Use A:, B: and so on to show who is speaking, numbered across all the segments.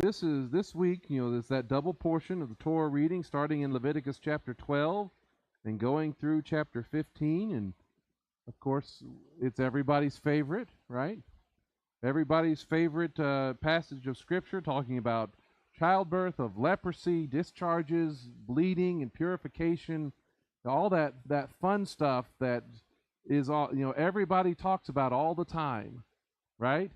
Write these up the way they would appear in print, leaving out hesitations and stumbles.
A: this week, there's that double portion of the Torah reading starting in Leviticus chapter 12 and going through chapter 15. And of course, it's everybody's favorite, right? Everybody's favorite passage of Scripture, talking about childbirth, of leprosy, discharges, bleeding, and purification, all that fun stuff that is all everybody talks about all the time, right?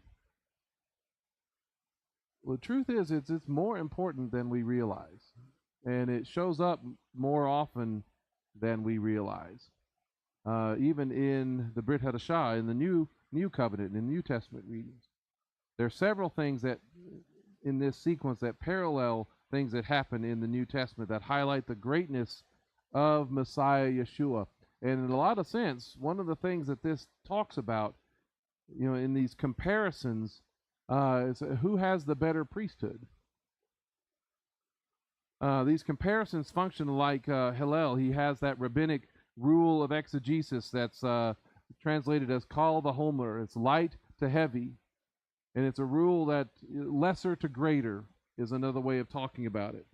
A: Well, the truth is, it's more important than we realize, and it shows up more often than we realize. Even in the Brit Hadashah, in the New Covenant, in the New Testament readings, there are several things that in this sequence that parallel things that happen in the New Testament that highlight the greatness of Messiah Yeshua. And in a lot of sense, one of the things that this talks about, in these comparisons, is who has the better priesthood. These comparisons function like Hillel. He has that rabbinic rule of exegesis that's translated as kal v'homer. It's light to heavy. And it's a rule that lesser to greater is another way of talking about it.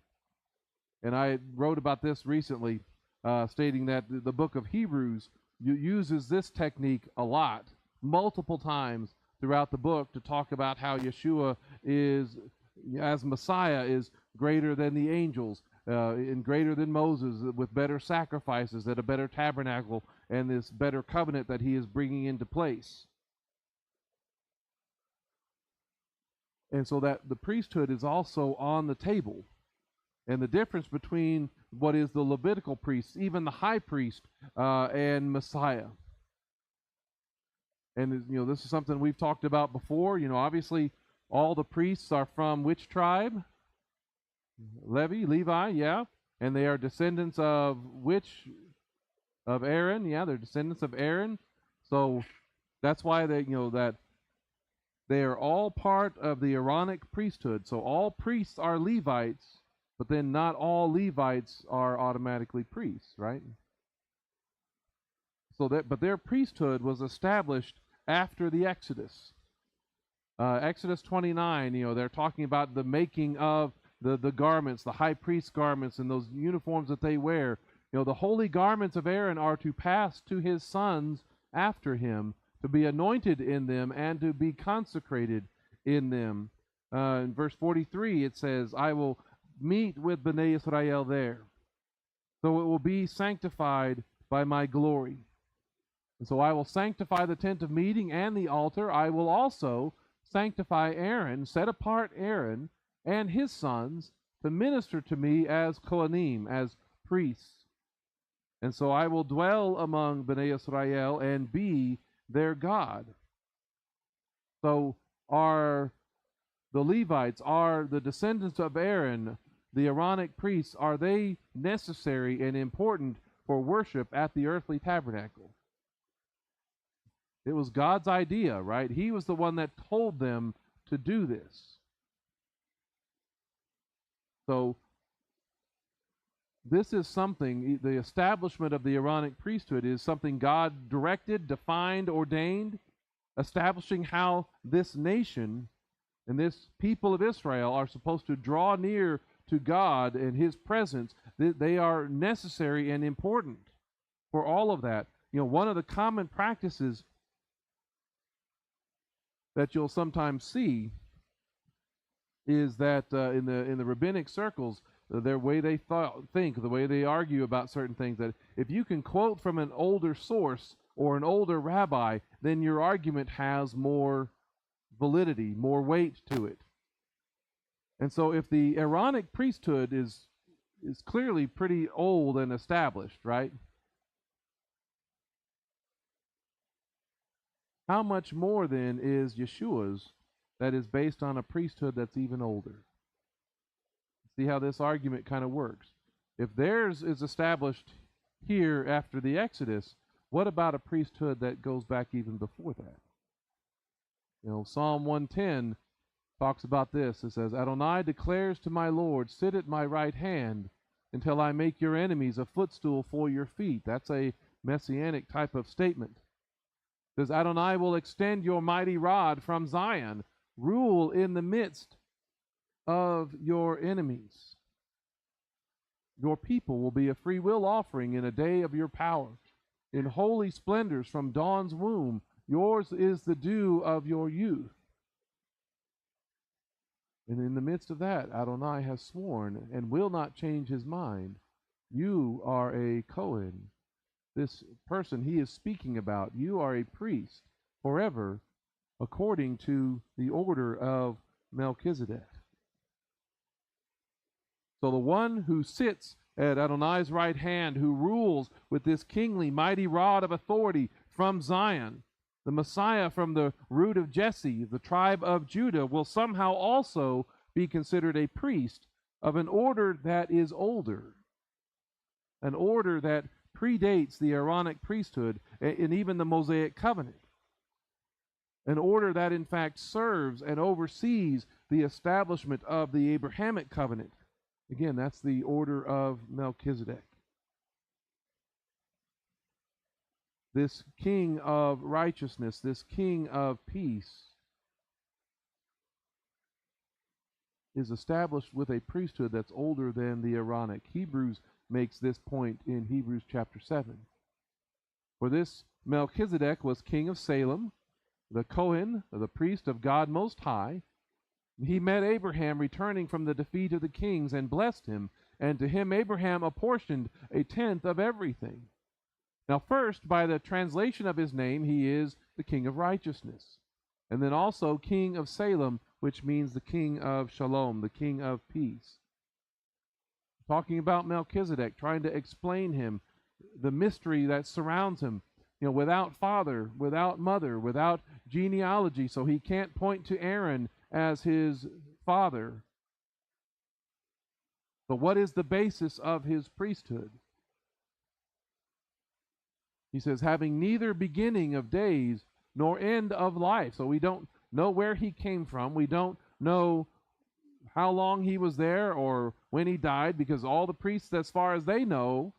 A: And I wrote about this recently, stating that the book of Hebrews uses this technique a lot, multiple times throughout the book, to talk about how Yeshua is, as Messiah, is greater than the angels, and greater than Moses, with better sacrifices at a better tabernacle and this better covenant that he is bringing into place. And so that the priesthood is also on the table. And the difference between what is the Levitical priests, even the high priest, and Messiah. And this is something we've talked about before. Obviously, all the priests are from which tribe? Levi, yeah. And they are descendants of which? Of Aaron, yeah. They're descendants of Aaron. So that's why that they are all part of the Aaronic priesthood. So all priests are Levites, but then not all Levites are automatically priests, right? But their priesthood was established after the Exodus. Exodus 29, they're talking about the making of the garments, the high priest's garments, and those uniforms that they wear. The holy garments of Aaron are to pass to his sons after him, to be anointed in them and to be consecrated in them. In verse 43, it says, I will meet with Bnei Israel there, so it will be sanctified by my glory. And so I will sanctify the tent of meeting and the altar. I will also sanctify Aaron, set apart Aaron and his sons to minister to me as Kohanim, as priests. And so I will dwell among Bnei Israel and be their God. So the Levites, are the descendants of Aaron, the Aaronic priests, are they necessary and important for worship at the earthly tabernacle? It was God's idea, right? He was the one that told them to do this. So this is something, the establishment of the Aaronic priesthood is something God directed, defined, ordained, establishing how this nation and this people of Israel are supposed to draw near to God and his presence. They are necessary and important for all of that. One of the common practices that you'll sometimes see is that in the rabbinic circles, their way they think, the way they argue about certain things, that if you can quote from an older source or an older rabbi, then your argument has more validity, more weight to it. And so if the Aaronic priesthood is clearly pretty old and established, right? How much more then is Yeshua's that is based on a priesthood that's even older? See how this argument kind of works. If theirs is established here after the Exodus, what about a priesthood that goes back even before that? Psalm 110 talks about this. It says, Adonai declares to my Lord, sit at my right hand until I make your enemies a footstool for your feet. That's a messianic type of statement. It says, Adonai will extend your mighty rod from Zion, rule in the midst of your enemies. Your people will be a free will offering in a day of your power. In holy splendors from dawn's womb, yours is the dew of your youth. And in the midst of that, Adonai has sworn and will not change his mind. You are a Cohen. This person he is speaking about, you are a priest forever, according to the order of Melchizedek. So the one who sits at Adonai's right hand, who rules with this kingly, mighty rod of authority from Zion, the Messiah from the root of Jesse, the tribe of Judah, will somehow also be considered a priest of an order that is older, an order that predates the Aaronic priesthood and even the Mosaic covenant, an order that in fact serves and oversees the establishment of the Abrahamic covenant. Again, that's the order of Melchizedek. This king of righteousness, this king of peace, is established with a priesthood that's older than the Aaronic. Hebrews makes this point in Hebrews chapter 7. For this Melchizedek was king of Salem, the Cohen, the priest of God Most High. He met Abraham returning from the defeat of the kings and blessed him, and to him Abraham apportioned a tenth of everything. Now first, by the translation of his name, he is the king of righteousness, and then also king of Salem, which means the king of shalom, the king of peace. Talking about Melchizedek, trying to explain him, the mystery that surrounds him, without father, without mother, without genealogy, so he can't point to Aaron as his father. But what is the basis of his priesthood? He says, having neither beginning of days nor end of life. So we don't know where he came from. We don't know how long he was there or when he died, because all the priests, as far as they know,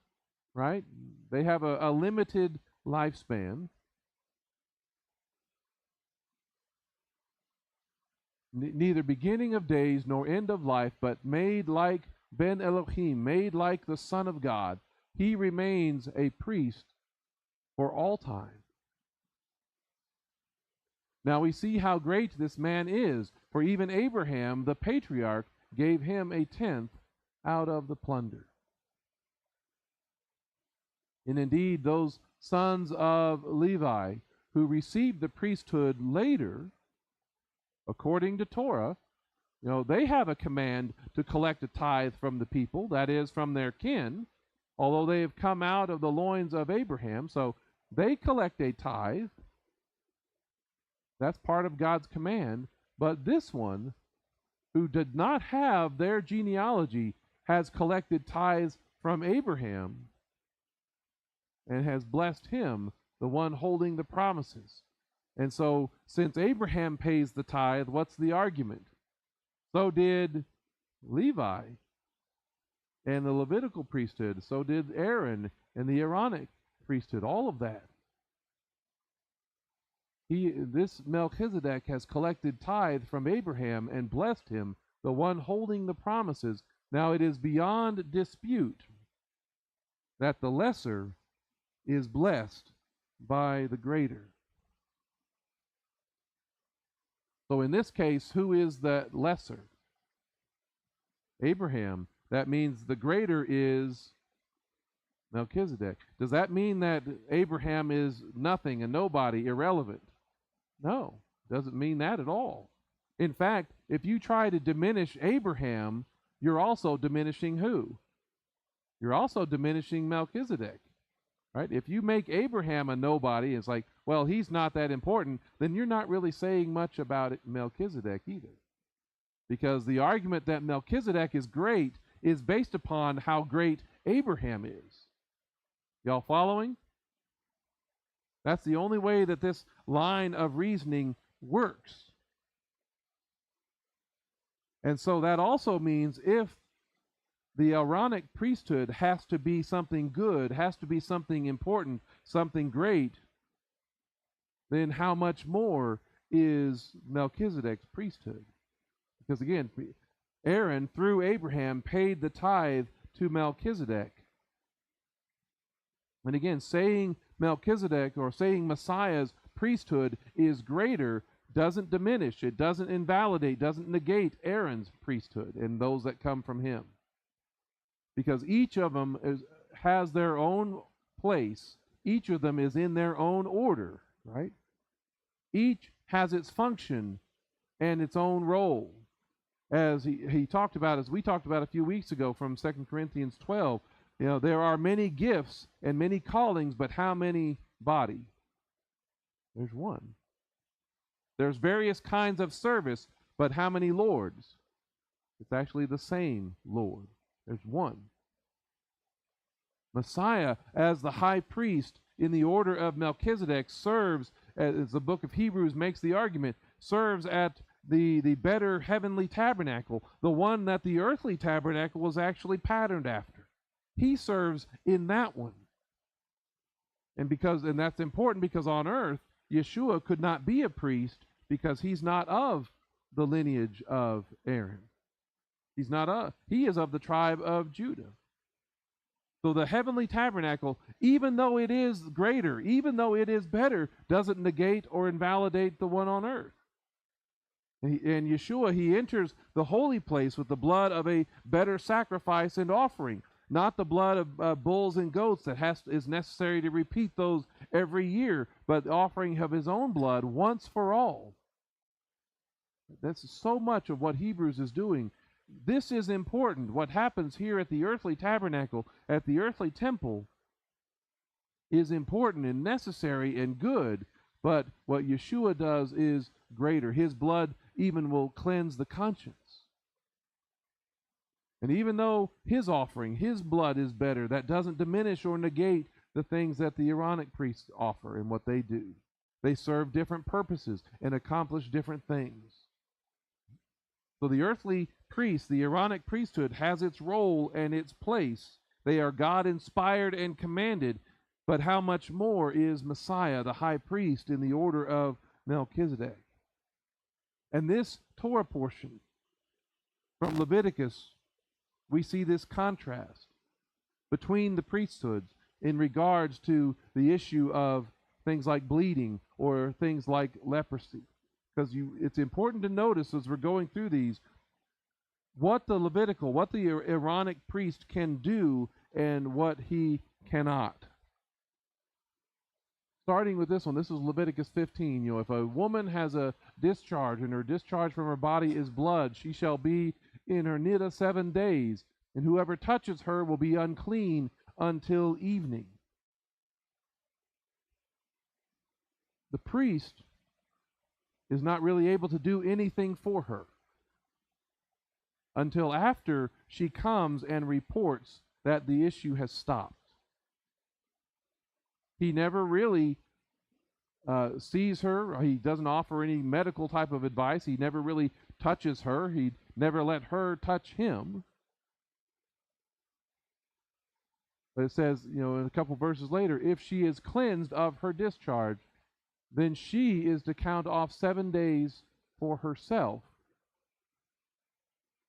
A: right, they have a limited lifespan. Neither beginning of days nor end of life, but made like Ben Elohim, made like the Son of God. He remains a priest for all time. Now we see how great this man is, for even Abraham, the patriarch, gave him a tenth out of the plunder. And indeed, those sons of Levi who received the priesthood later, according to Torah, they have a command to collect a tithe from the people, that is, from their kin, although they have come out of the loins of Abraham, so they collect a tithe. That's part of God's command. But this one, who did not have their genealogy, has collected tithes from Abraham and has blessed him, the one holding the promises. And so, since Abraham pays the tithe, what's the argument? So did Levi and the Levitical priesthood. So did Aaron and the Aaronic priesthood. All of that. This Melchizedek has collected tithe from Abraham and blessed him, the one holding the promises. Now it is beyond dispute that the lesser is blessed by the greater. So in this case, who is the lesser? Abraham. That means the greater is Melchizedek. Does that mean that Abraham is nothing, a nobody, irrelevant? No, doesn't mean that at all. In fact, if you try to diminish Abraham, you're also diminishing who? You're also diminishing Melchizedek, right? If you make Abraham a nobody, it's like, well, he's not that important, then you're not really saying much about Melchizedek either. Because the argument that Melchizedek is great is based upon how great Abraham is. Y'all following? That's the only way that this line of reasoning works. And so that also means if the Aaronic priesthood has to be something good, has to be something important, something great, then how much more is Melchizedek's priesthood? Because again, Aaron, through Abraham, paid the tithe to Melchizedek. And again, saying Melchizedek or saying Messiah's priesthood is greater doesn't diminish, it doesn't invalidate, doesn't negate Aaron's priesthood and those that come from him. Because each of them has their own place, each of them is in their own order, right? Each has its function and its own role. As he talked about, as we talked about a few weeks ago from 2 Corinthians 12, there are many gifts and many callings, but how many body? There's one. There's various kinds of service, but how many lords? It's actually the same Lord. There's one. Messiah, as the high priest in the order of Melchizedek, serves, as the book of Hebrews makes the argument, serves at the better heavenly tabernacle, the one that the earthly tabernacle was actually patterned after. He serves in that one. And that's important because on earth, Yeshua could not be a priest because he's not of the lineage of Aaron. He is of the tribe of Judah. So the heavenly tabernacle, even though it is greater, even though it is better, doesn't negate or invalidate the one on earth. And Yeshua, he enters the holy place with the blood of a better sacrifice and offering, not the blood of bulls and goats that is necessary to repeat those every year, but the offering of his own blood once for all. That's so much of what Hebrews is doing. This is important. What happens here at the earthly tabernacle, at the earthly temple, is important and necessary and good, but what Yeshua does is greater. His blood even will cleanse the conscience. And even though his offering, his blood is better, that doesn't diminish or negate the things that the Aaronic priests offer and what they do. They serve different purposes and accomplish different things. So the earthly priest, the Aaronic priesthood, has its role and its place. They are God-inspired and commanded, but how much more is Messiah, the high priest, in the order of Melchizedek? And this Torah portion from Leviticus, we see this contrast between the priesthoods in regards to the issue of things like bleeding or things like leprosy. Because it's important to notice as we're going through these, what the Aaronic priest can do and what he cannot. Starting with this one, this is Leviticus 15. If a woman has a discharge and her discharge from her body is blood, she shall be in her niddah 7 days, and whoever touches her will be unclean until evening. The priest is not really able to do anything for her until after she comes and reports that the issue has stopped. He never really sees her. He doesn't offer any medical type of advice. He never really touches her. He never let her touch him. But it says, a couple verses later, if she is cleansed of her discharge, then she is to count off 7 days for herself.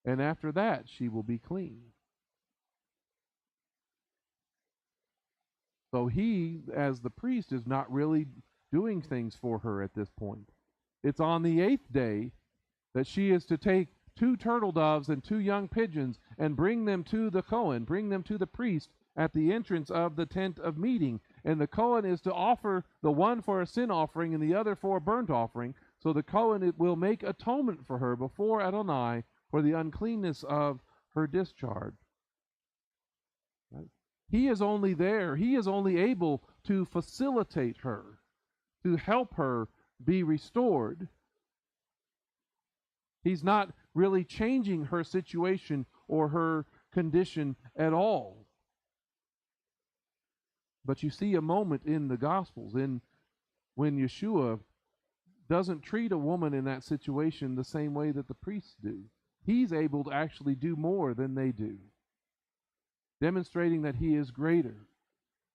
A: And after that, she will be clean. So he, as the priest, is not really doing things for her at this point. It's on the 8th day that she is to take 2 turtle doves and 2 young pigeons and bring them to the Cohen, bring them to the priest at the entrance of the tent of meeting. And the Cohen is to offer the one for a sin offering and the other for a burnt offering. So the Cohen will make atonement for her before Adonai for the uncleanness of her discharge. Right? He is only there. He is only able to facilitate her, to help her be restored. He's not really changing her situation or her condition at all. But you see a moment in the Gospels when Yeshua doesn't treat a woman in that situation the same way that the priests do. He's able to actually do more than they do, demonstrating that he is greater.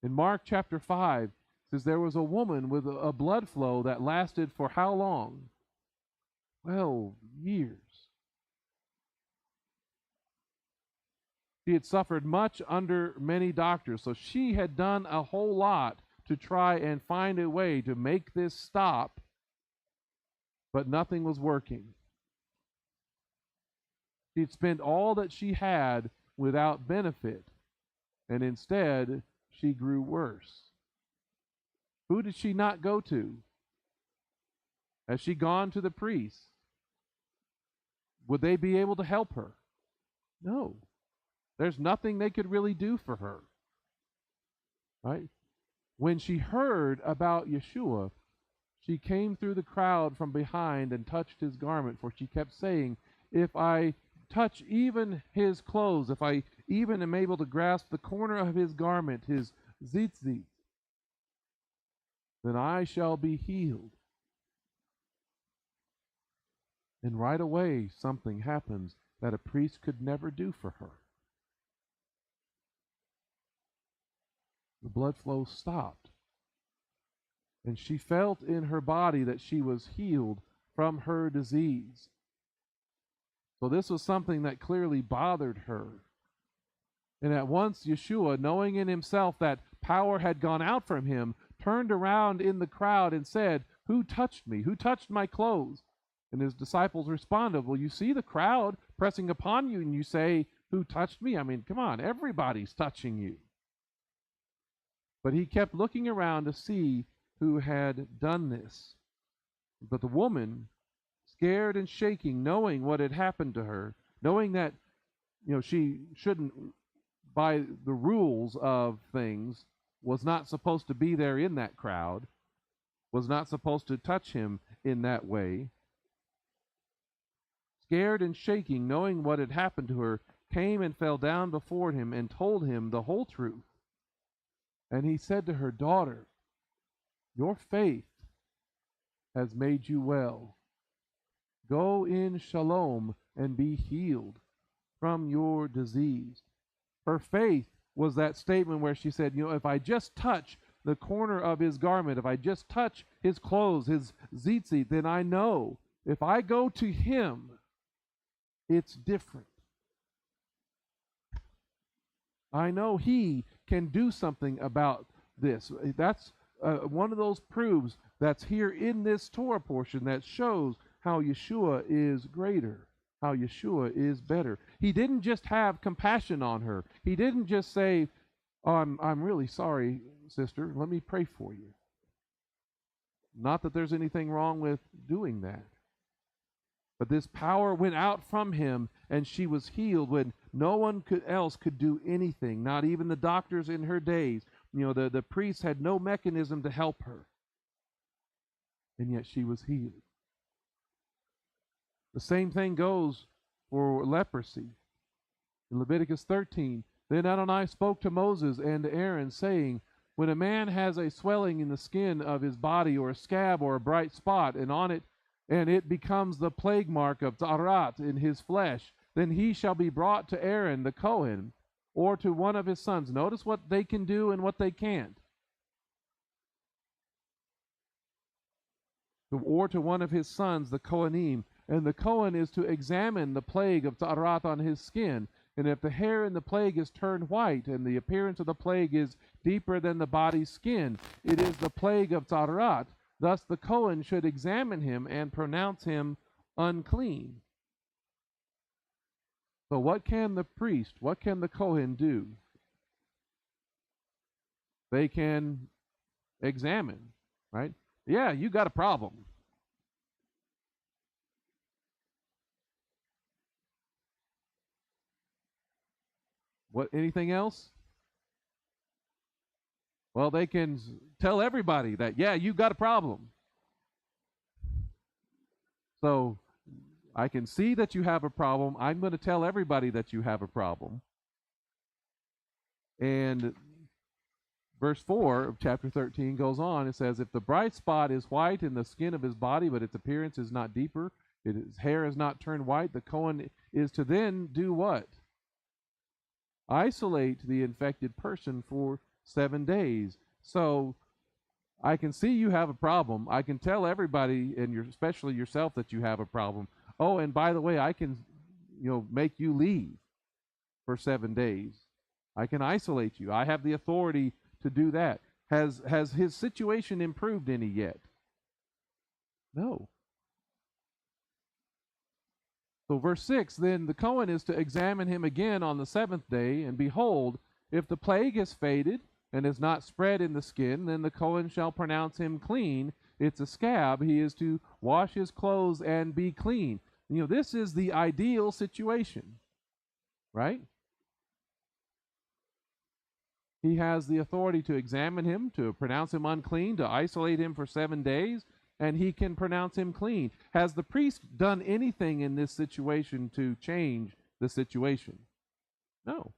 A: In Mark chapter 5, it says there was a woman with a blood flow that lasted for how long? 12 years. She had suffered much under many doctors. So she had done a whole lot to try and find a way to make this stop, but nothing was working. She'd spent all that she had without benefit, and instead she grew worse. Who did she not go to? Has she gone to the priests? Would they be able to help her? No. There's nothing they could really do for her. Right? When she heard about Yeshua, she came through the crowd from behind and touched his garment, for she kept saying, if I touch even his clothes, if I even am able to grasp the corner of his garment, his tzitzit, then I shall be healed. And right away, something happens that a priest could never do for her. The blood flow stopped. And she felt in her body that she was healed from her disease. So this was something that clearly bothered her. And at once Yeshua, knowing in himself that power had gone out from him, turned around in the crowd and said, who touched me? Who touched my clothes? And his disciples responded, well, you see the crowd pressing upon you and you say, who touched me? I mean, come on, everybody's touching you. But he kept looking around to see who had done this. But the woman, scared and shaking, knowing what had happened to her, knowing that, she shouldn't, by the rules of things, was not supposed to be there in that crowd, was not supposed to touch him in that way. Scared and shaking, knowing what had happened to her, came and fell down before him and told him the whole truth. And he said to her, daughter, your faith has made you well. Go in shalom and be healed from your disease. Her faith was that statement where she said, if I just touch the corner of his garment, if I just touch his clothes, his tzitzit, then I know if I go to him, it's different. I know he can do something about this. That's one of those proofs that's here in this Torah portion that shows how Yeshua is greater, how Yeshua is better. He didn't just have compassion on her. He didn't just say, I'm really sorry, sister, let me pray for you. Not that there's anything wrong with doing that. But this power went out from him, and she was healed when no one else could do anything, not even the doctors in her days. The priests had no mechanism to help her. And yet she was healed. The same thing goes for leprosy. In Leviticus 13, then Adonai spoke to Moses and to Aaron, saying, when a man has a swelling in the skin of his body, or a scab, or a bright spot, and on it, and it becomes the plague mark of Ta'arat in his flesh, then he shall be brought to Aaron the Kohen, or to one of his sons. Notice what they can do and what they can't. Or to one of his sons, the Kohanim. And the Kohen is to examine the plague of Ta'arat on his skin. And if the hair in the plague is turned white, and the appearance of the plague is deeper than the body's skin, it is the plague of Ta'arat. Thus the Kohen should examine him and pronounce him unclean. So what can the priest, what can the Kohen do? They can examine, right? Yeah, you got a problem. What? Anything else? Well, they can tell everybody that, yeah, you got a problem. So I can see that you have a problem. I'm going to tell everybody that you have a problem. And verse 4 of chapter 13 goes on. It says, if the bright spot is white in the skin of his body, but its appearance is not deeper, his hair is not turned white, the Kohen is to then do what? Isolate the infected person for 7 days. So I can see you have a problem. I can tell everybody, and especially yourself, that you have a problem. Oh, and by the way, I can, make you leave. for 7 days. I can isolate you. I have the authority to do that. Has his situation improved any yet? No. So verse 6, then the Cohen is to examine him again on the 7th day, and behold, if the plague has faded and is not spread in the skin, then the Cohen shall pronounce him clean. It's a scab. He is to wash his clothes and be clean. This is the ideal situation, right? He has the authority to examine him, to pronounce him unclean, to isolate him for 7 days, and he can pronounce him clean. Has the priest done anything in this situation to change the situation? No.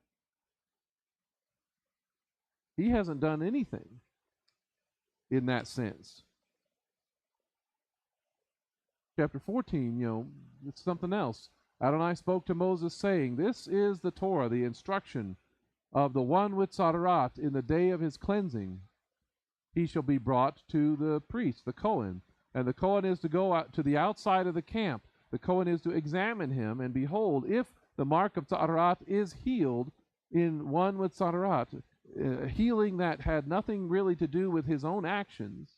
A: He hasn't done anything in that sense. Chapter 14, it's something else. Adonai spoke to Moses, saying, this is the Torah, the instruction of the one with Tzadarat in the day of his cleansing. He shall be brought to the priest, the Cohen, and the Cohen is to go out to the outside of the camp. The Cohen is to examine him, and behold, if the mark of Tzadarat is healed in one with Tzadarat, healing that had nothing really to do with his own actions,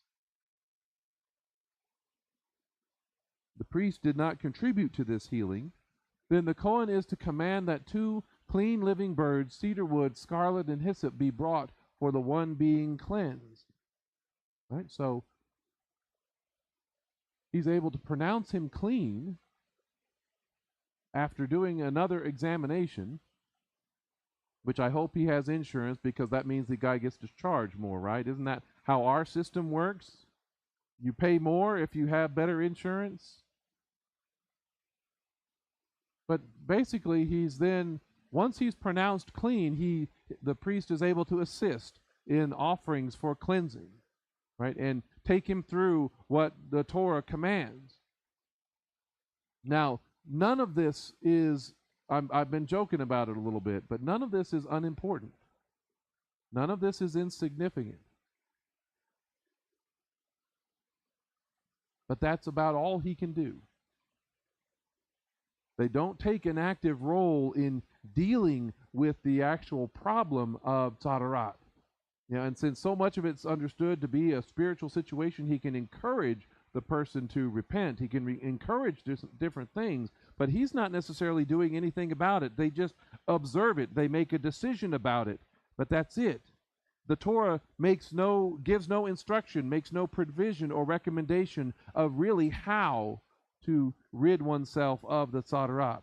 A: the priest did not contribute to this healing, then the Cohen is to command that 2 clean living birds, cedar wood, scarlet, and hyssop, be brought for the one being cleansed. Right? So he's able to pronounce him clean after doing another examination, which I hope he has insurance, because that means the guy gets to charge more, right? Isn't that how our system works? You pay more if you have better insurance. But basically, once he's pronounced clean, the priest is able to assist in offerings for cleansing, right? And take him through what the Torah commands. Now, none of this is, I've been joking about it a little bit, but none of this is unimportant. None of this is insignificant. But that's about all he can do. They don't take an active role in dealing with the actual problem of Tzadarat. And since so much of it's understood to be a spiritual situation, he can encourage the person to repent. He can encourage different things, but he's not necessarily doing anything about it. They just observe it. They make a decision about it, but that's it. The Torah gives no instruction, makes no provision or recommendation of really how to rid oneself of the Tzadarat.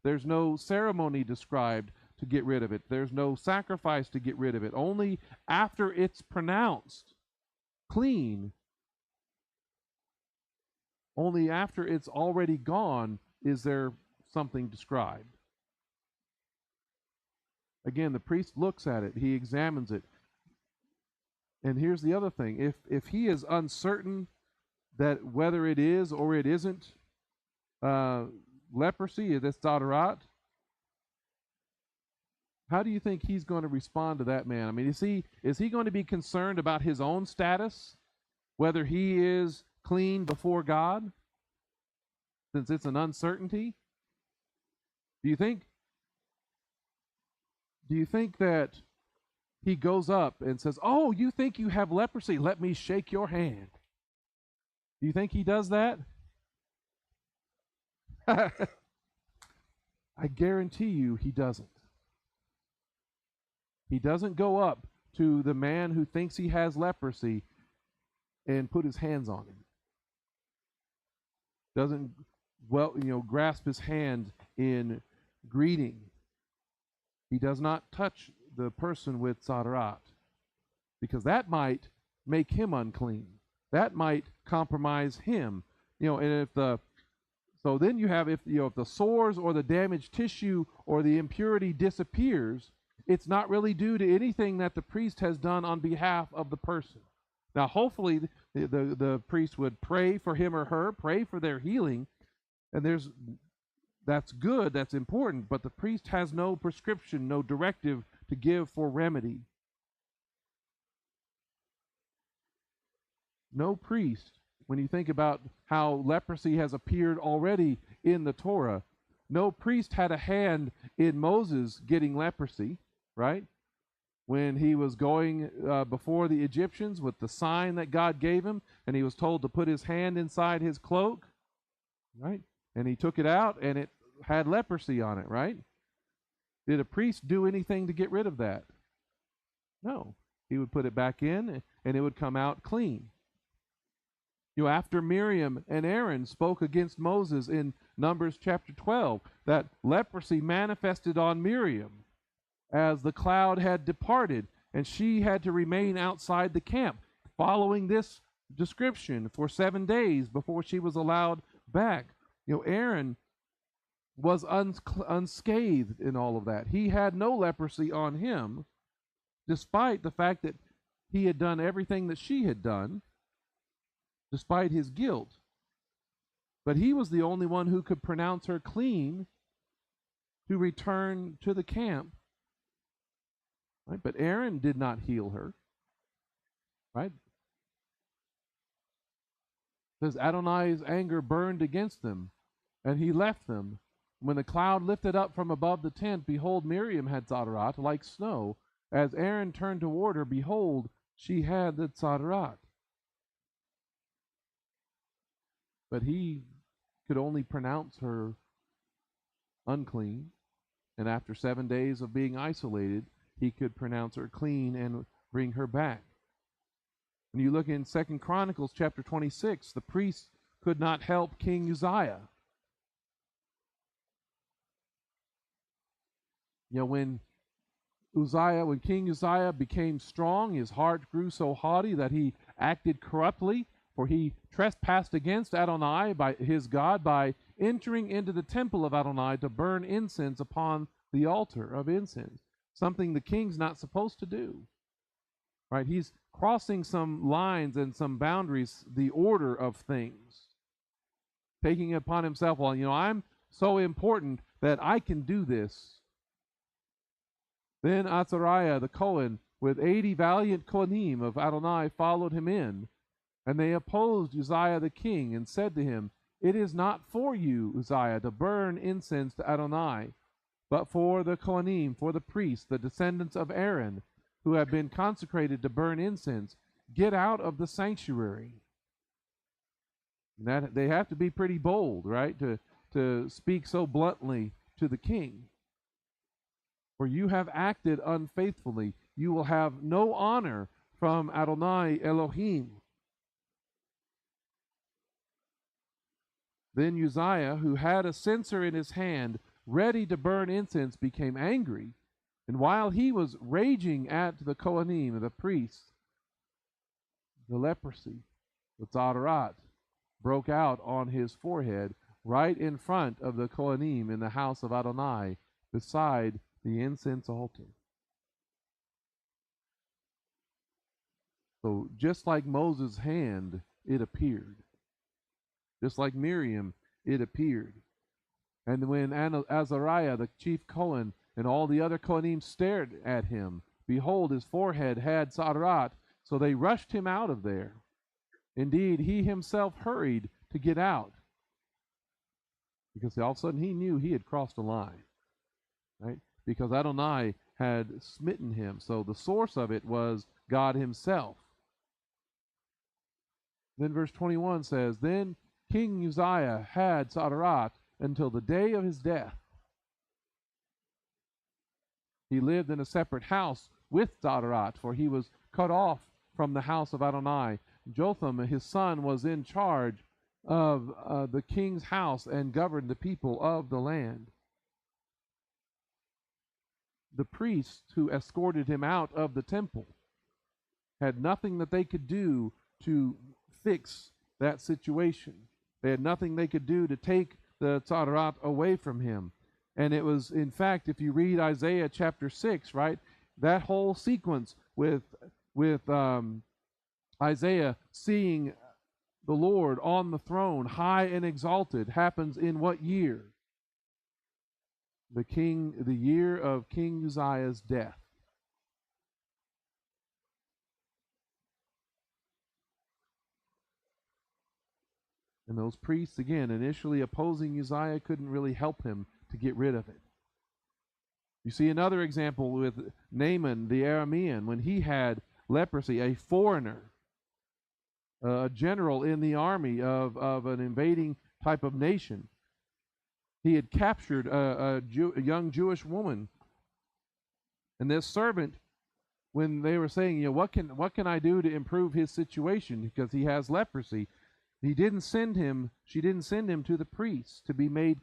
A: There's no ceremony described to get rid of it. There's no sacrifice to get rid of it. Only after it's pronounced clean, only after it's already gone, is there something described. Again, the priest looks at it. He examines it. And here's the other thing. If he is uncertain that whether it is or it isn't leprosy, this Tzadarat, how do you think he's going to respond to that man? I mean, is he going to be concerned about his own status, whether he is clean before God, since it's an uncertainty? Do you think that he goes up and says, "Oh, you think you have leprosy? Let me shake your hand"? Do you think he does that? I guarantee you he doesn't. He doesn't go up to the man who thinks he has leprosy and put his hands on him. Doesn't grasp his hand in greeting. He does not touch the person with Tzadarat, because that might make him unclean. That might compromise him. And so then you have, if the sores or the damaged tissue or the impurity disappears, it's not really due to anything that the priest has done on behalf of the person. Now, hopefully, the priest would pray for him or her, pray for their healing, and that's good, that's important, but the priest has no prescription, no directive to give for remedy. No priest, when you think about how leprosy has appeared already in the Torah, no priest had a hand in Moses getting leprosy, right? When he was going before the Egyptians with the sign that God gave him, and he was told to put his hand inside his cloak, right? And he took it out, and it had leprosy on it, right? Did a priest do anything to get rid of that? No. He would put it back in, and it would come out clean. After Miriam and Aaron spoke against Moses in Numbers chapter 12, that leprosy manifested on Miriam as the cloud had departed, and she had to remain outside the camp, following this description for 7 days before she was allowed back. Aaron was unscathed in all of that. He had no leprosy on him, despite the fact that he had done everything that she had done, despite his guilt. But he was the only one who could pronounce her clean to return to the camp. Right? But Aaron did not heal her. Right? Because Adonai's anger burned against them, and he left them. When the cloud lifted up from above the tent, behold, Miriam had tzadarat like snow. As Aaron turned toward her, behold, she had the tzadarat. But he could only pronounce her unclean, and after 7 days of being isolated, he could pronounce her clean and bring her back. When you look in 2 Chronicles chapter 26, the priests could not help King Uzziah. When King Uzziah became strong, his heart grew so haughty that he acted corruptly, for he trespassed against Adonai, by his God, by entering into the temple of Adonai to burn incense upon the altar of incense, something the king's not supposed to do. Right? He's crossing some lines and some boundaries, the order of things, taking it upon himself, well, I'm so important that I can do this. Then Azariah the Cohen, with 80 valiant Kohanim of Adonai, followed him in, and they opposed Uzziah the king, and said to him, It is not for you, Uzziah, to burn incense to Adonai, but for the Kohanim, for the priests, the descendants of Aaron, who have been consecrated to burn incense. Get out of the sanctuary. And they have to be pretty bold, right, to speak so bluntly to the king. For you have acted unfaithfully. You will have no honor from Adonai Elohim. Then Uzziah, who had a censer in his hand, ready to burn incense, became angry. And while he was raging at the Kohanim, the priests, the leprosy, the tzadarat, broke out on his forehead right in front of the Kohanim in the house of Adonai, beside the incense altar. So just like Moses' hand, it appeared. Just like Miriam, it appeared. And when Azariah, the chief Kohen, and all the other Kohanim stared at him, behold, his forehead had tzadarat, so they rushed him out of there. Indeed, he himself hurried to get out, because all of a sudden he knew he had crossed a line, right? Because Adonai had smitten him. So the source of it was God himself. Then verse 21 says, Then King Uzziah had tzadarat until the day of his death. He lived in a separate house with tzadarat, for he was cut off from the house of Adonai. Jotham, his son, was in charge of the king's house and governed the people of the land. The priests who escorted him out of the temple had nothing that they could do to fix that situation. They had nothing they could do to take the tzadarat away from him. And it was, in fact, if you read Isaiah chapter 6, right, that whole sequence with Isaiah seeing the Lord on the throne, high and exalted, happens in what year? The year of King Uzziah's death. And those priests, again, initially opposing Uzziah, couldn't really help him to get rid of it. You see another example with Naaman the Aramean when he had leprosy, a foreigner, a general in the army of an invading type of nation. He had captured a young Jewish woman. And this servant, when they were saying, what can I do to improve his situation because he has leprosy, she didn't send him to the priest to be made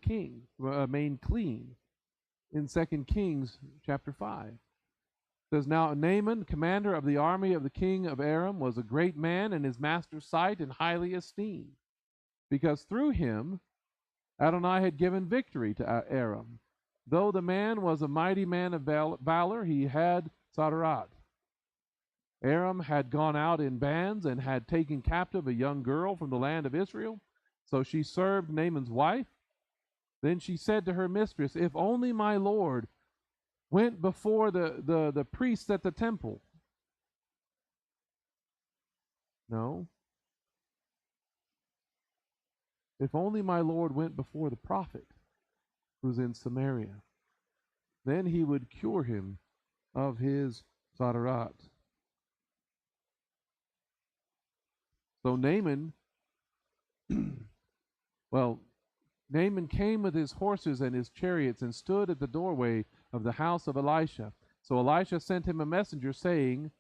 A: made clean. In 2 Kings chapter 5. It says, Now Naaman, commander of the army of the king of Aram, was a great man in his master's sight and highly esteemed, because through him Adonai had given victory to Aram. Though the man was a mighty man of valor, he had Sadarat. Aram had gone out in bands and had taken captive a young girl from the land of Israel, so she served Naaman's wife. Then she said to her mistress, If only my Lord went before the priests at the temple. No. If only my Lord went before the prophet who's in Samaria, then he would cure him of his Sadarat. So Naaman, Naaman came with his horses and his chariots and stood at the doorway of the house of Elisha. So Elisha sent him a messenger saying,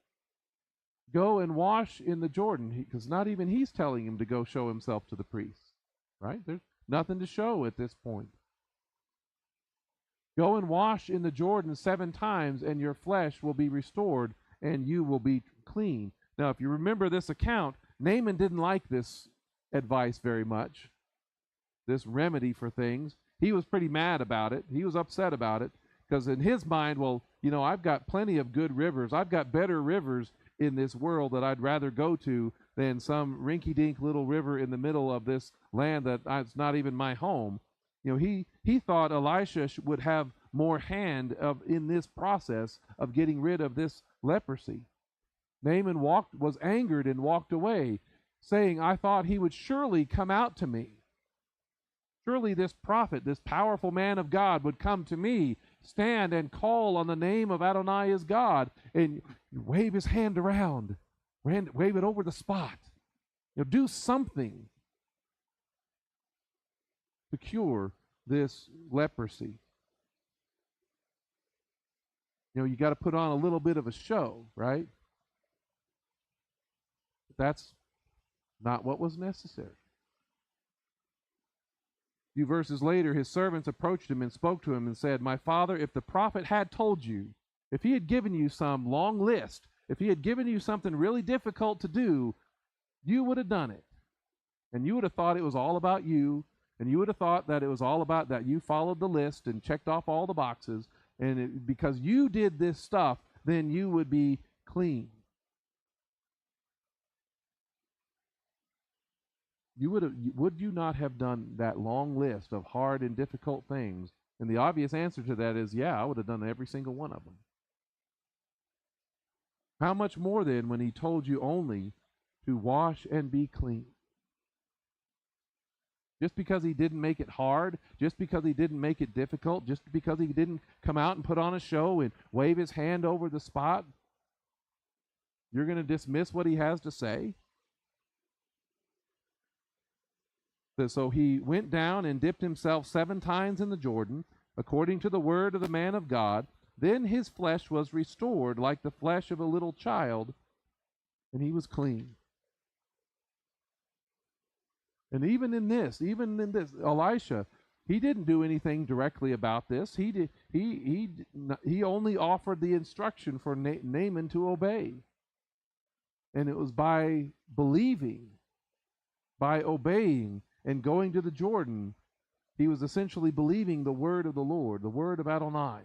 A: Go and wash in the Jordan, because not even he's telling him to go show himself to the priests, right? There's nothing to show at this point. Go and wash in the Jordan 7 times, and your flesh will be restored, and you will be clean. Now, if you remember this account, Naaman didn't like this advice very much, this remedy for things. He was pretty mad about it. He was upset about it, because in his mind, I've got plenty of good rivers. I've got better rivers in this world that I'd rather go to than some rinky-dink little river in the middle of this land that's not even my home. He thought Elisha would have more hand in this process of getting rid of this leprosy. Naaman was angered and walked away, saying, I thought he would surely come out to me. Surely this prophet, this powerful man of God, would come to me, stand and call on the name of Adonai as God, and wave his hand around, wave it over the spot. Do something to cure this leprosy. You got to put on a little bit of a show, right? But that's not what was necessary. A few verses later, his servants approached him and spoke to him and said, My father, if the prophet had told you, if he had given you some long list, if he had given you something really difficult to do, you would have done it. And you would have thought it was all about you, and you would have thought that it was all about that you followed the list and checked off all the boxes, and because you did this stuff, then you would be clean. Would you not have done that long list of hard and difficult things? And the obvious answer to that is, yeah, I would have done every single one of them. How much more then when he told you only to wash and be clean? Just because he didn't make it hard, just because he didn't make it difficult, just because he didn't come out and put on a show and wave his hand over the spot, you're going to dismiss what he has to say? So he went down and dipped himself 7 times in the Jordan, according to the word of the man of God. Then his flesh was restored like the flesh of a little child, and he was clean. And even in this, Elisha, he didn't do anything directly about this. He only offered the instruction for Naaman to obey. And it was by believing, by obeying, and going to the Jordan, he was essentially believing the word of the Lord, the word of Adonai.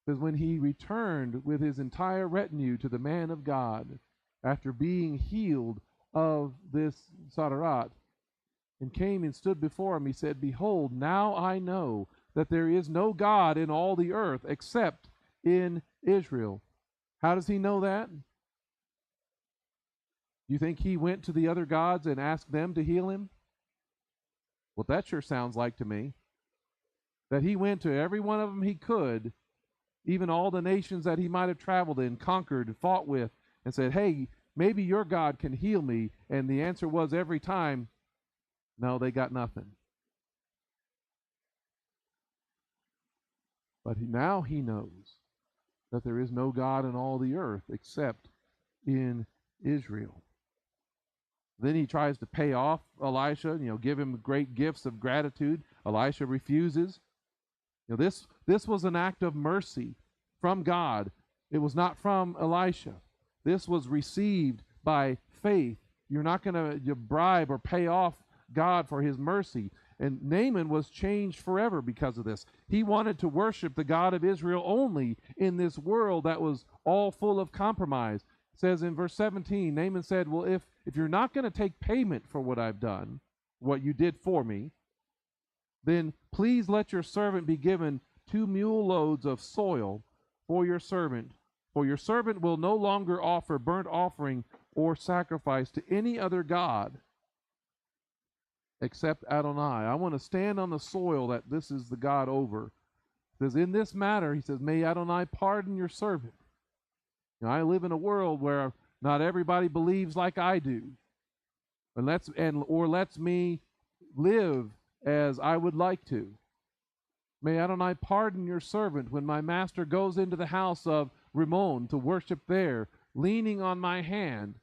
A: Because when he returned with his entire retinue to the man of God, after being healed of this Sadarat, and came and stood before him, he said, Behold, now I know that there is no God in all the earth except in Israel. How does he know that? You think he went to the other gods and asked them to heal him? Well, that sure sounds like to me. that he went to every one of them he could, even all the nations that he might have traveled in, conquered, fought with, and said, hey, maybe your God can heal me. And the answer was every time, no, they got nothing. But now he knows that there is no God in all the earth except in Israel. Then he tries to pay off Elisha, give him great gifts of gratitude. Elisha refuses. This was an act of mercy from God. It was not from Elisha. This was received by faith. You're not going to bribe or pay off God for his mercy. And Naaman was changed forever because of this. He wanted to worship the God of Israel only in this world that was all full of compromise. It says in verse 17, Naaman said, well, if you're not going to take payment for what I've done, what you did for me, then please let your servant be given 2 mule loads of soil for your servant. For your servant will no longer offer burnt offering or sacrifice to any other god except Adonai. I want to stand on the soil that this is the God over. Because in this matter, he says, may Adonai pardon your servant. I live in a world where not everybody believes like I do. Or lets me live as I would like to. May Adonai pardon your servant when my master goes into the house of Rimmon to worship there, leaning on my hand,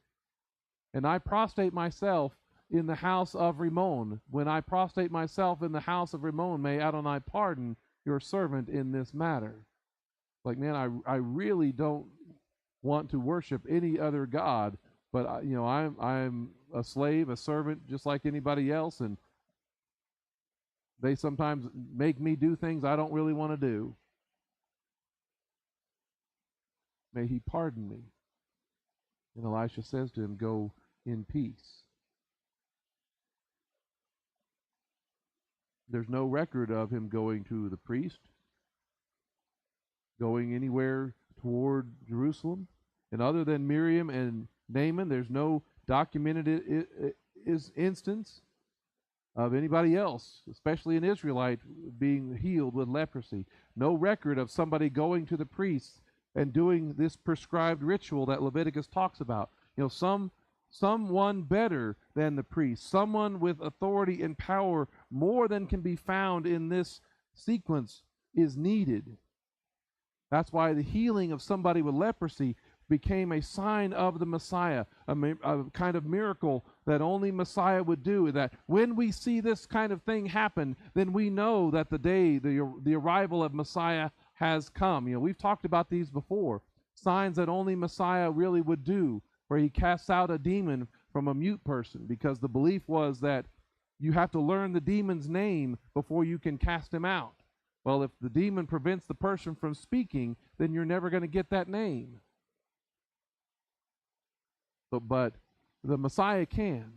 A: and I prostrate myself in the house of Rimmon. When I prostrate myself in the house of Rimmon, may Adonai pardon your servant in this matter. Like, man, I really don't want to worship any other god, but I'm a slave, a servant, just like anybody else, and they sometimes make me do things I don't really want to do. May he pardon me. And Elisha says to him, go in peace. There's no record of him going to the priest, going anywhere toward Jerusalem. And other than Miriam and Naaman, there's no documented instance of anybody else, especially an Israelite, being healed with leprosy. No record of somebody going to the priest and doing this prescribed ritual that Leviticus talks about. Someone better than the priest, someone with authority and power more than can be found in this sequence is needed. That's why the healing of somebody with leprosy became a sign of the Messiah, a kind of miracle that only Messiah would do. That when we see this kind of thing happen, then we know that the arrival of Messiah has come. We've talked about these before. Signs that only Messiah really would do, where he casts out a demon from a mute person, because the belief was that you have to learn the demon's name before you can cast him out. Well, if the demon prevents the person from speaking, then you're never going to get that name. But the Messiah can.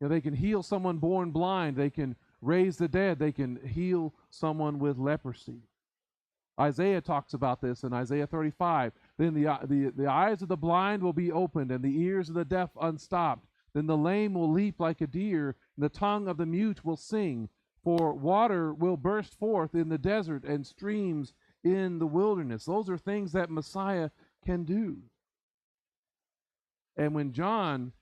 A: They can heal someone born blind. They can raise the dead. They can heal someone with leprosy. Isaiah talks about this in Isaiah 35. Then the eyes of the blind will be opened, and the ears of the deaf unstopped. Then the lame will leap like a deer, and the tongue of the mute will sing. For water will burst forth in the desert, and streams in the wilderness. Those are things that Messiah can do. And when John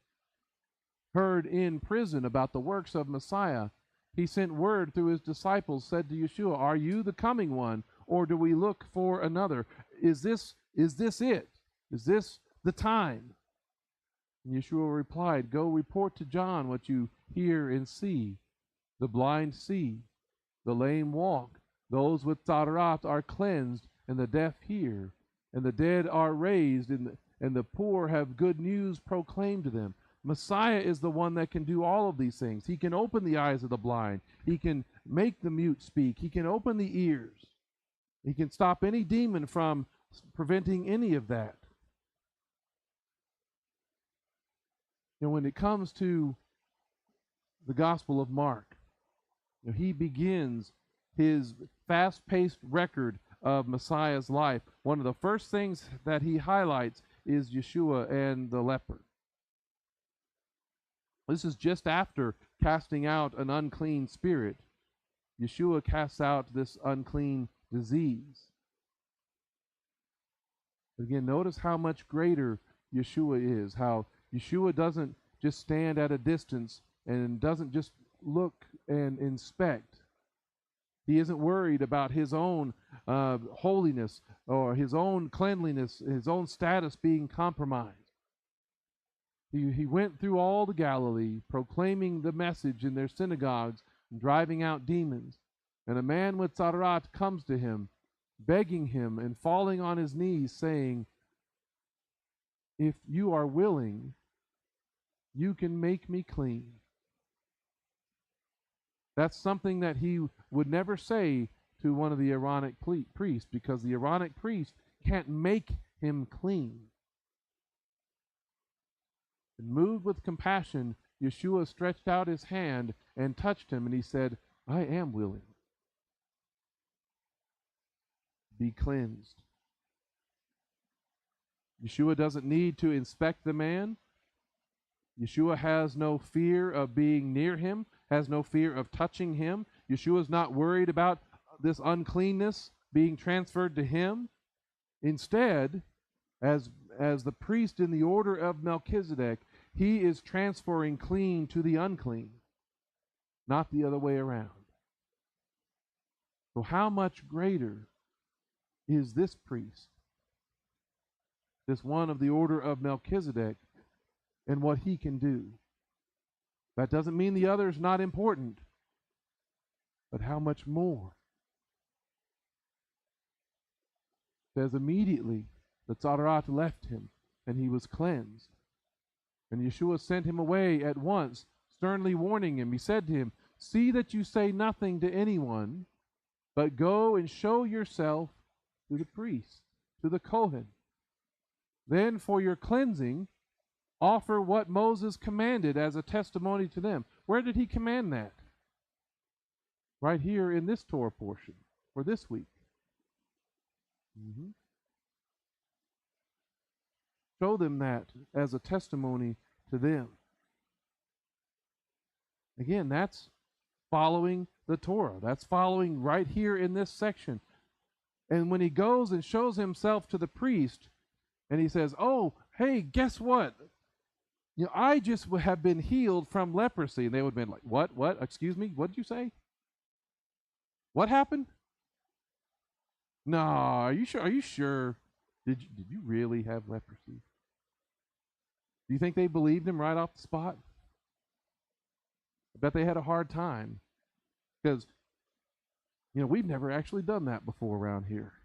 A: heard in prison about the works of Messiah, he sent word through his disciples, said to Yeshua, are you the coming one, or do we look for another? Is this it? Is this the time? And Yeshua replied, go report to John what you hear and see. The blind see, the lame walk, those with tzaraat are cleansed, and the deaf hear, and the dead are raised, and the poor have good news proclaimed to them. Messiah is the one that can do all of these things. He can open the eyes of the blind. He can make the mute speak. He can open the ears. He can stop any demon from preventing any of that. When it comes to the Gospel of Mark, he begins his fast-paced record of Messiah's life. One of the first things that he highlights is Yeshua and the leper. This is just after casting out an unclean spirit. Yeshua casts out this unclean disease. Again, notice how much greater Yeshua is, how Yeshua doesn't just stand at a distance and doesn't just look and inspect. He isn't worried about his own holiness or his own cleanliness, his own status being compromised. He went through all the Galilee, proclaiming the message in their synagogues and driving out demons. And a man with tzaraat comes to him, begging him and falling on his knees, saying, "If you are willing, you can make me clean." That's something that he would never say to one of the Aaronic priests, because the Aaronic priest can't make him clean. And moved with compassion, Yeshua stretched out his hand and touched him, and he said, "I am willing. Be cleansed." Yeshua doesn't need to inspect the man. Yeshua has no fear of being near him, has no fear of touching him. Yeshua's not worried about this uncleanness being transferred to him. Instead, as the priest in the order of Melchizedek, he is transferring clean to the unclean, not the other way around. So how much greater is this priest, this one of the order of Melchizedek, and what he can do? That doesn't mean the other is not important, but how much more? It says immediately the tzaraat left him, and he was cleansed. And Yeshua sent him away at once, sternly warning him. He said to him, "See that you say nothing to anyone, but go and show yourself to the priest, to the Kohen. Then for your cleansing, offer what Moses commanded as a testimony to them." Where did he command that? Right here in this Torah portion for this week. Show them that as a testimony to them. Again, that's following the Torah. That's following right here in this section. And when he goes and shows himself to the priest, and he says, "Oh, hey, guess what? I just have been healed from leprosy." And they would have been like, What? Excuse me? What did you say? What happened? No, are you sure? Are you sure? Did you really have leprosy? Do you think they believed him right off the spot? I bet they had a hard time, because we've never actually done that before around here.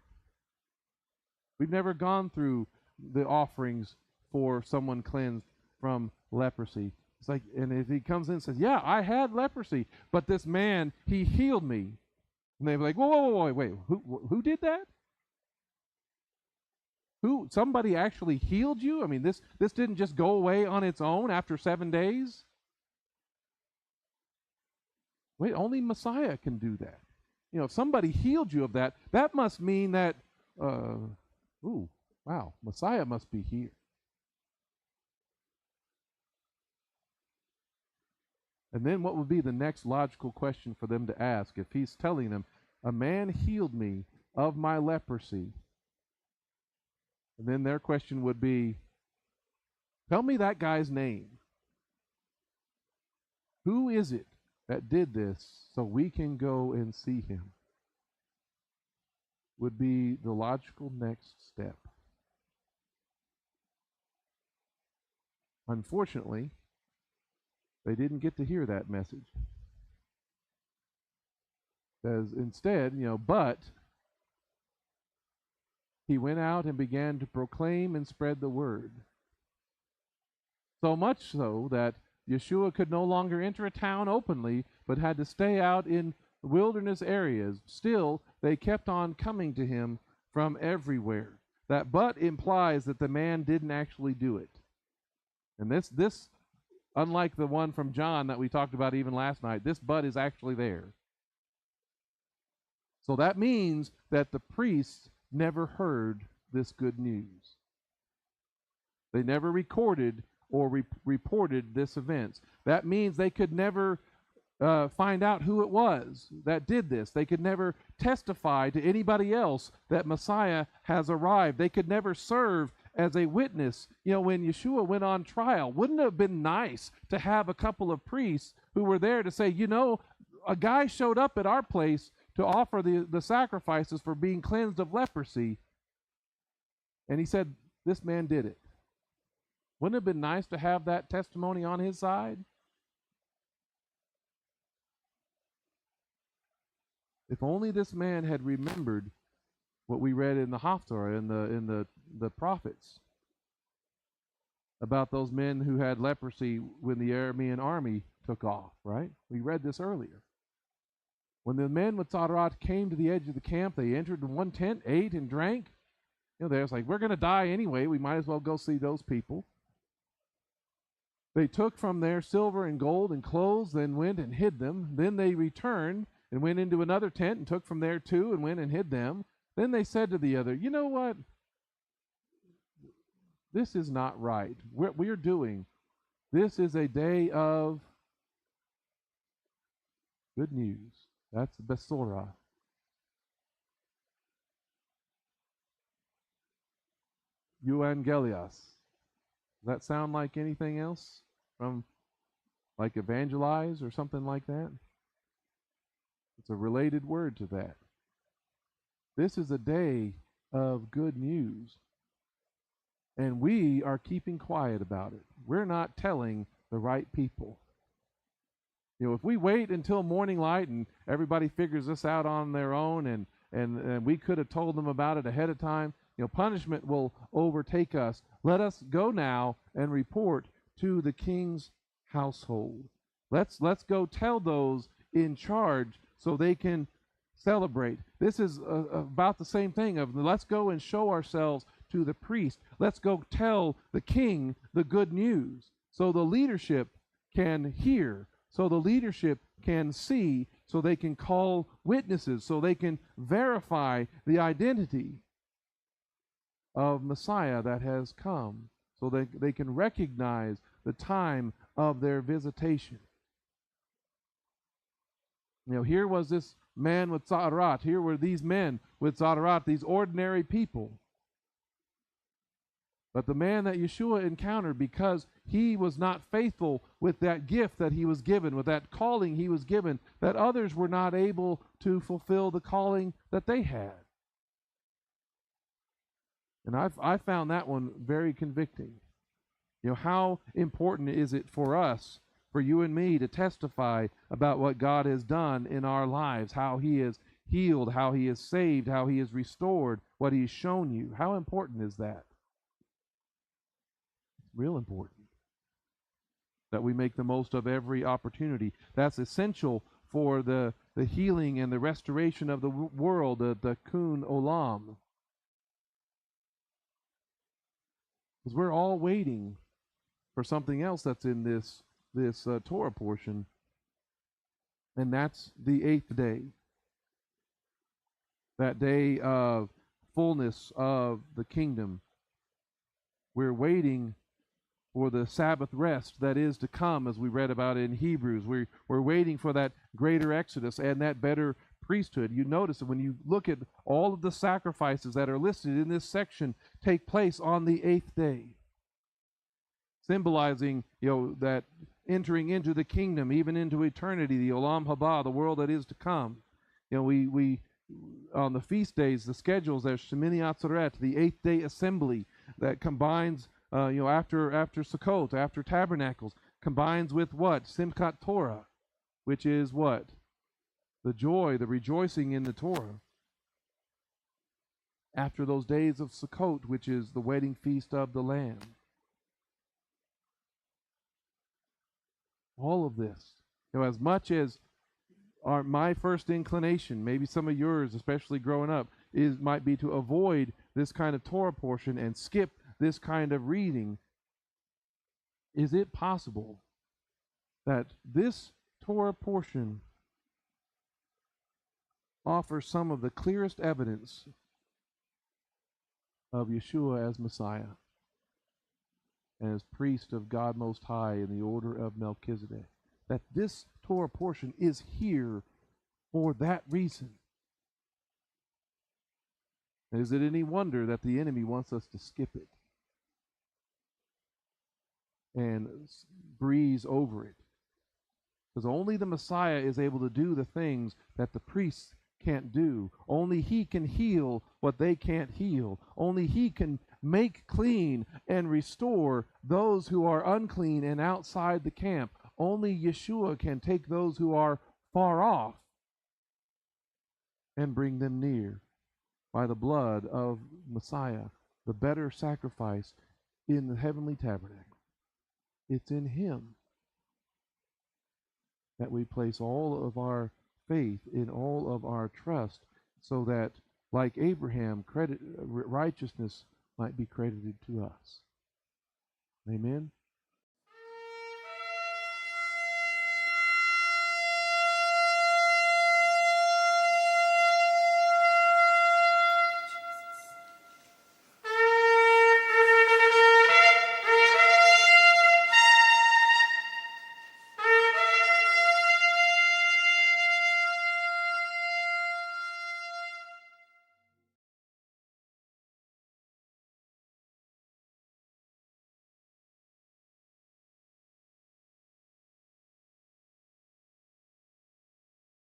A: We've never gone through the offerings for someone cleansed from leprosy. It's like, and if he comes in and says, "Yeah, I had leprosy, but this man, he healed me," and they're like, "Whoa, wait, who did that? Somebody actually healed you? I mean, this didn't just go away on its own after 7 days?" Wait, only Messiah can do that. If somebody healed you of that, that must mean that, wow, Messiah must be here. And then what would be the next logical question for them to ask if he's telling them, "A man healed me of my leprosy"? And then their question would be, "Tell me that guy's name. Who is it that did this so we can go and see him?" Would be the logical next step. Unfortunately, they didn't get to hear that message. Because instead, but he went out and began to proclaim and spread the word. So much so that Yeshua could no longer enter a town openly, but had to stay out in wilderness areas. Still, they kept on coming to him from everywhere. That "but" implies that the man didn't actually do it. And this, unlike the one from John that we talked about even last night, this "but" is actually there. So that means that the priests never heard this good news. They never recorded or reported this event. That means they could never find out who it was that did this. They could never testify to anybody else that Messiah has arrived. They could never serve as a witness. When Yeshua went on trial, wouldn't it have been nice to have a couple of priests who were there to say, a guy showed up at our place to offer the sacrifices for being cleansed of leprosy, and he said, this man did it. Wouldn't it have been nice to have that testimony on his side? If only this man had remembered what we read in the Haftarah, in the prophets, about those men who had leprosy when the Aramean army took off, right? We read this earlier. When the men with Tzadarat came to the edge of the camp, they entered one tent, ate and drank. They're like, we're going to die anyway. We might as well go see those people. They took from there silver and gold and clothes, then went and hid them. Then they returned and went into another tent and took from there too and went and hid them. Then they said to the other, you know what? This is not right. What we're doing, this is a day of good news. That's Besorah. Euangelios. Does that sound like anything else from like evangelize or something like that? It's a related word to that. This is a day of good news. And we are keeping quiet about it. We're not telling the right people. If we wait until morning light and everybody figures this out on their own and we could have told them about it ahead of time, punishment will overtake us. Let us go now and report to the king's household. Let's go tell those in charge so they can celebrate. This is about the same thing of let's go and show ourselves to the priest. Let's go tell the king the good news so the leadership can hear, so the leadership can see, so they can call witnesses, so they can verify the identity of Messiah that has come, so that they can recognize the time of their visitation. Here was this man with Tzadarat. Here were these men with Tzadarat, these ordinary people. But the man that Yeshua encountered, because he was not faithful with that gift that he was given, with that calling he was given, that others were not able to fulfill the calling that they had. And I found that one very convicting. How important is it for us, for you and me, to testify about what God has done in our lives, how he has healed, how he has saved, how he has restored, what he's shown you? How important is that? Real important that we make the most of every opportunity. That's essential for the healing and the restoration of the world, the kun olam. Because we're all waiting for something else that's in this Torah portion, and that's the 8th day. That day of fullness of the kingdom. We're waiting for the Sabbath rest that is to come, as we read about in Hebrews. We're waiting for that greater exodus and that better priesthood. You notice that when you look at all of the sacrifices that are listed in this section take place on the 8th day, symbolizing that entering into the kingdom, even into eternity, the Olam Haba, the world that is to come. We on the feast days, the schedules, there's Shemini Atzeret, the 8th day assembly that combines after Sukkot, after Tabernacles, combines with what? Simchat Torah, which is what? The joy, the rejoicing in the Torah. After those days of Sukkot, which is the wedding feast of the Lamb. All of this, as much as my first inclination, maybe some of yours, especially growing up, might be to avoid this kind of Torah portion and skip this kind of reading. Is it possible that this Torah portion offers some of the clearest evidence of Yeshua as Messiah and as priest of God Most High in the order of Melchizedek? that this Torah portion is here for that reason. Is it any wonder that the enemy wants us to skip it and breeze over it? Because only the Messiah is able to do the things that the priests can't do. Only he can heal what they can't heal. Only he can make clean and restore those who are unclean and outside the camp. Only Yeshua can take those who are far off and bring them near by the blood of Messiah, the better sacrifice in the heavenly tabernacle. It's in him that we place all of our faith, in all of our trust, so that, like Abraham, righteousness might be credited to us. Amen?